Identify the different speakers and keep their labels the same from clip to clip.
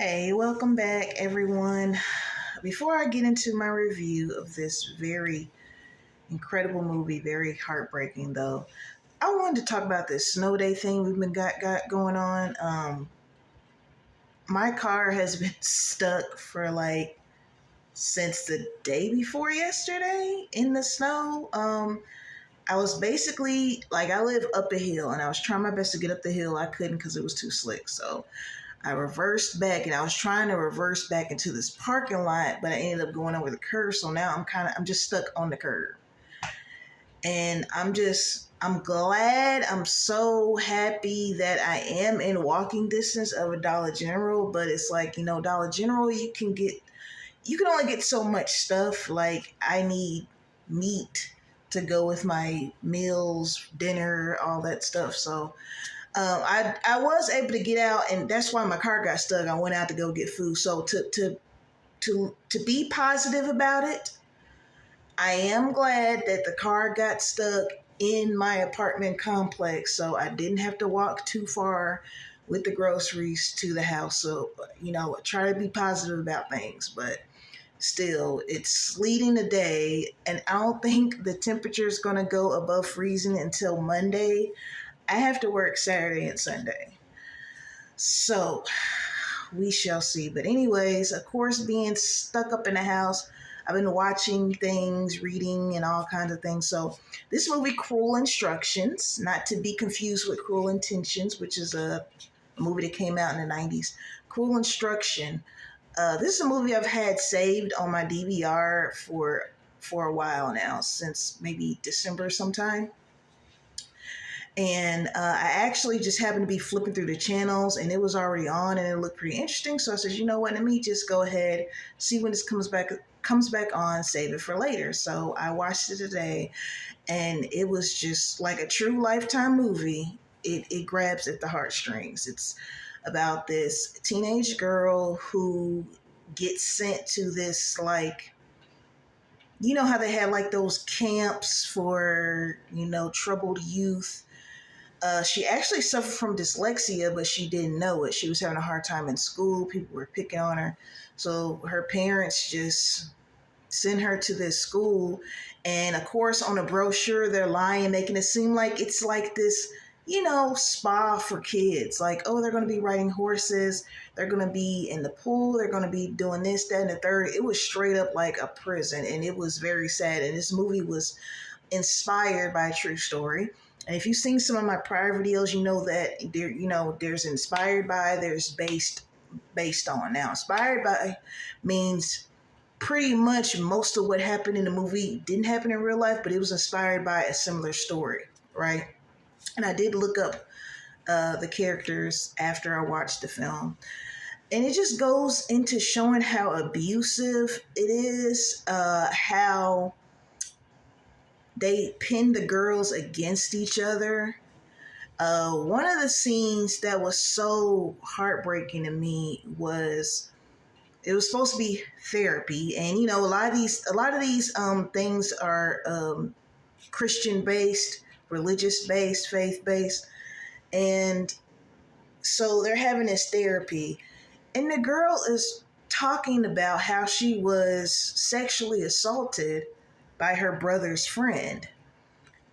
Speaker 1: Hey, welcome back, everyone. Before I get into my review of this very incredible movie, very heartbreaking though, I wanted to talk about this snow day thing we've been got going on. My car has been stuck for like since the day before yesterday in the snow. I was basically like I live up a hill, and I was trying my best to get up the hill. I couldn't because it was too slick, so I reversed back, and I was trying to reverse back into this parking lot, but I ended up going over the curb. So now I'm just stuck on the curb. And I'm glad, I'm so happy that I am in walking distance of a Dollar General, but it's like, Dollar General, you can only get so much stuff. Like I need meat to go with my meals, dinner, all that stuff. So I was able to get out, and that's why my car got stuck. I went out to go get food. So to be positive about it, I am glad that the car got stuck in my apartment complex, so I didn't have to walk too far with the groceries to the house. So try to be positive about things, but still, it's sleeting today, and I don't think the temperature is going to go above freezing until Monday. I have to work Saturday and Sunday. So we shall see. But anyways, of course, being stuck up in the house, I've been watching things, reading, and all kinds of things. So this movie, Cruel Instructions, not to be confused with Cruel Intentions, which is a movie that came out in the 90s. Cruel Instruction. This is a movie I've had saved on my DVR for a while now, since maybe December sometime. And I actually just happened to be flipping through the channels, and it was already on, and it looked pretty interesting. So I said, you know what, let me just go ahead, see when this comes back on, save it for later. So I watched it today, and it was just like a true Lifetime movie. It grabs at the heartstrings. It's about this teenage girl who gets sent to this, like, you know how they had like those camps for troubled youth. She actually suffered from dyslexia, but she didn't know it. She was having a hard time in school. People were picking on her. So her parents just sent her to this school. And of course, on a brochure, they're lying, making it seem like it's like this, spa for kids. Like, oh, they're going to be riding horses. They're going to be in the pool. They're going to be doing this, that, and the third. It was straight up like a prison. And it was very sad. And this movie was inspired by a true story. And if you've seen some of my prior videos, you know that there's inspired by, there's based on. Now, inspired by means pretty much most of what happened in the movie didn't happen in real life, but it was inspired by a similar story, right? And I did look up the characters after I watched the film. And it just goes into showing how abusive it is, how they pin the girls against each other. One of the scenes that was so heartbreaking to me was it was supposed to be therapy, and a lot of these things are Christian based, religious based, faith based, and so they're having this therapy, and the girl is talking about how she was sexually assaulted by her brother's friend.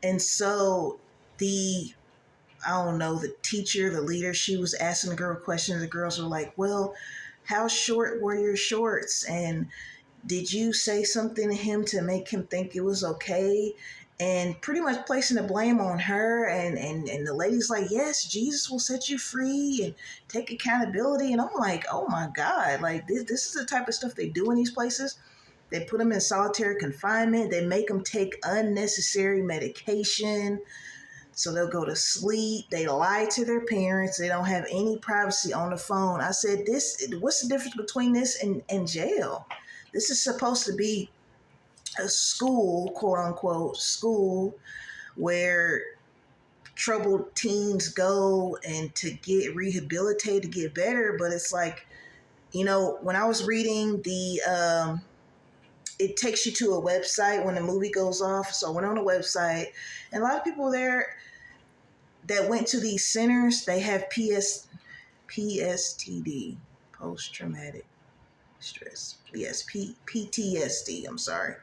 Speaker 1: And so the teacher, the leader, she was asking the girl questions. The girls were like, well, how short were your shorts? And did you say something to him to make him think it was okay? And pretty much placing the blame on her. And the lady's like, yes, Jesus will set you free and take accountability. And I'm like, oh my God, like this is the type of stuff they do in these places. They put them in solitary confinement. They make them take unnecessary medication so they'll go to sleep. They lie to their parents. They don't have any privacy on the phone. I said, what's the difference between this and jail? This is supposed to be a school, quote unquote, school where troubled teens go and to get rehabilitated, to get better. But it's like, when I was reading it takes you to a website when the movie goes off. So I went on a website, and a lot of people there that went to these centers, they have PSTD, post-traumatic stress. Yes, PTSD. I'm sorry.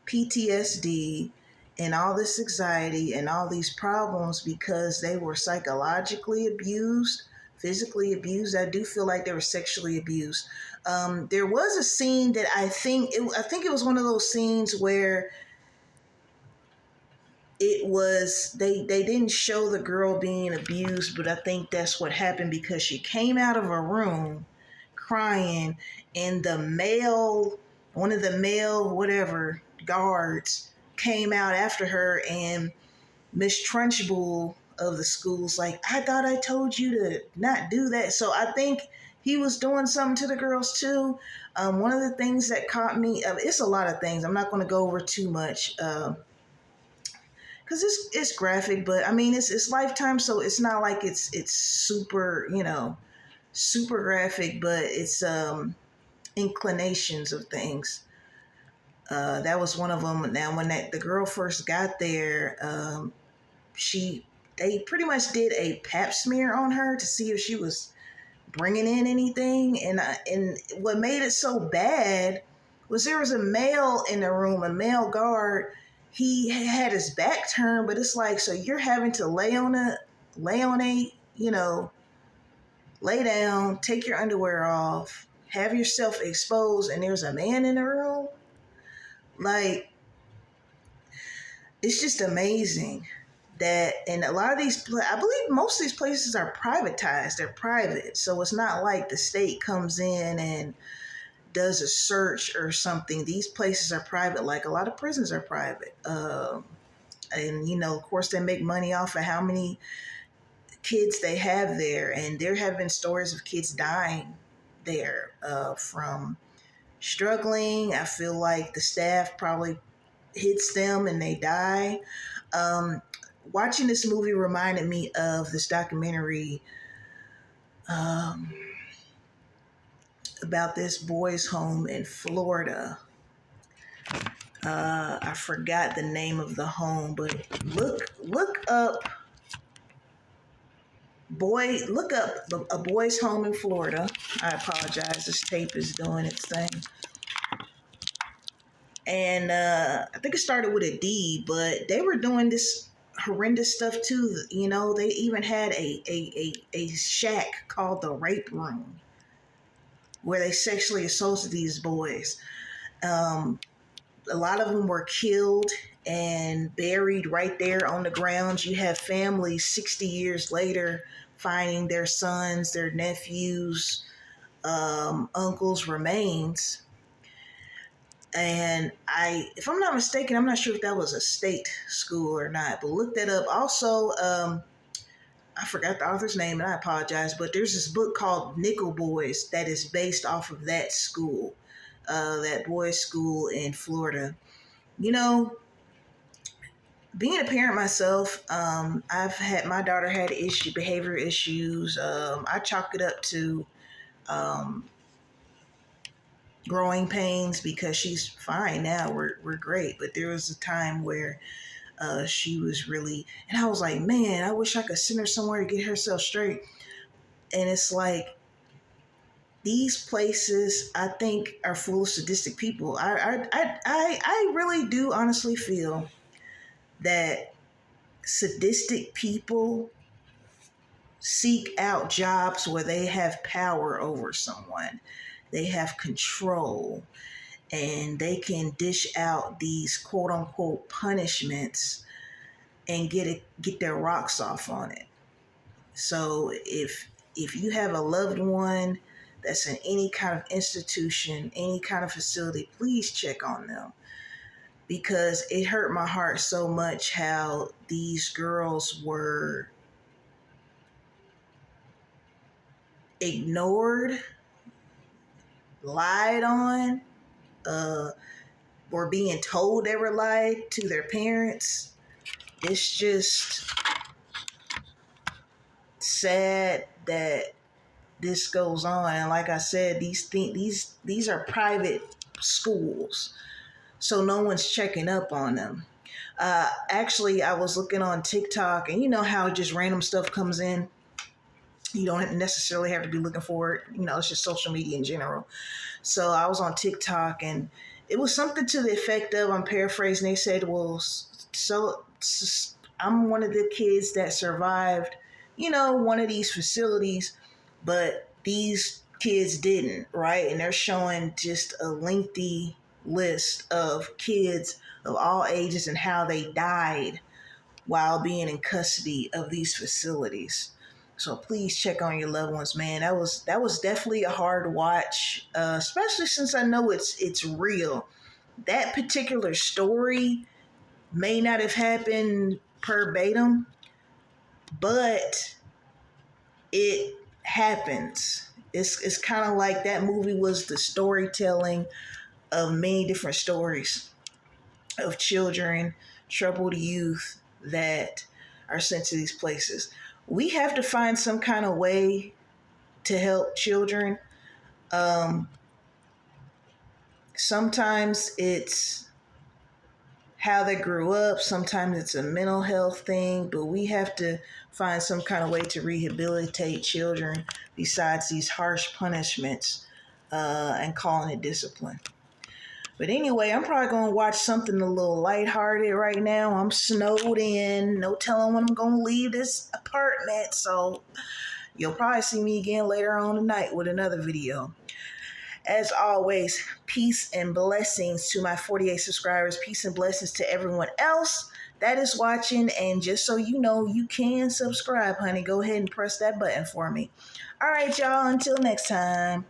Speaker 1: PTSD and all this anxiety and all these problems because they were psychologically abused, physically abused. I do feel like they were sexually abused. There was a scene that I think it was one of those scenes where it was they didn't show the girl being abused, but I think that's what happened because she came out of a room crying, and one of the male whatever guards came out after her, and Miss Trunchbull of the school's like, I thought I told you to not do that. So I think he was doing something to the girls too. One of the things that caught me, it's a lot of things. I'm not going to go over too much because it's graphic, but I mean it's Lifetime, so it's not like it's super super graphic, but it's inclinations of things. That was one of them. Now, when the girl first got there, they pretty much did a pap smear on her to see if she was bringing in anything, and what made it so bad was there was a male in the room, a male guard. He had his back turned, but it's like, so you're having to lay down, take your underwear off, have yourself exposed, and there's a man in the room. Like, it's just amazing that, and a lot of these, I believe most of these places are privatized. They're private, so it's not like the state comes in and does a search or something. These places are private, like a lot of prisons are private. And of course, they make money off of how many kids they have there, and there have been stories of kids dying there from struggling. I feel like the staff probably hits them and they die. Watching this movie reminded me of this documentary about this boys' home in Florida. I forgot the name of the home, but look up a boys' home in Florida. I apologize, this tape is doing its thing. And I think it started with a D, but they were doing this horrendous stuff too. They even had a shack called the Rape Room where they sexually assaulted these boys. A lot of them were killed and buried right there on the grounds. You have families 60 years later finding their sons, their nephews, uncles' remains. And if I'm not mistaken, I'm not sure if that was a state school or not, but look that up. Also, I forgot the author's name and I apologize, but there's this book called Nickel Boys that is based off of that school, that boys' school in Florida. Being a parent myself, my daughter had behavior issues. I chalk it up to growing pains because she's fine now. We're great, but there was a time where she was really, and I was like, man, I wish I could send her somewhere to get herself straight. And it's like, these places, I think, are full of sadistic people. I really do honestly feel that sadistic people seek out jobs where they have power over someone. They have control, and they can dish out these quote unquote punishments and get their rocks off on it. So if you have a loved one that's in any kind of institution, any kind of facility, please check on them, because it hurt my heart so much how these girls were ignored, lied on, or being told they were lied to their parents. It's just sad that this goes on. And like I said, these are private schools, so no one's checking up on them. Actually, I was looking on TikTok, and you know how just random stuff comes in. You don't necessarily have to be looking for it. It's just social media in general. So I was on TikTok, and it was something to the effect of, I'm paraphrasing, they said, well, I'm one of the kids that survived, one of these facilities, but these kids didn't, right? And they're showing just a lengthy list of kids of all ages and how they died while being in custody of these facilities. So please check on your loved ones, man. That was definitely a hard watch, especially since I know it's real. That particular story may not have happened verbatim, but it happens. It's kind of like that movie was the storytelling of many different stories of children, troubled youth that are sent to these places. We have to find some kind of way to help children. Um, Sometimes it's how they grew up, sometimes it's a mental health thing, but we have to find some kind of way to rehabilitate children besides these harsh punishments and calling it discipline. But anyway, I'm probably going to watch something a little lighthearted right now. I'm snowed in, no telling when I'm going to leave this apartment. So you'll probably see me again later on tonight with another video. As always, peace and blessings to my 48 subscribers. Peace and blessings to everyone else that is watching. And just so you know, you can subscribe, honey. Go ahead and press that button for me. All right, y'all. Until next time.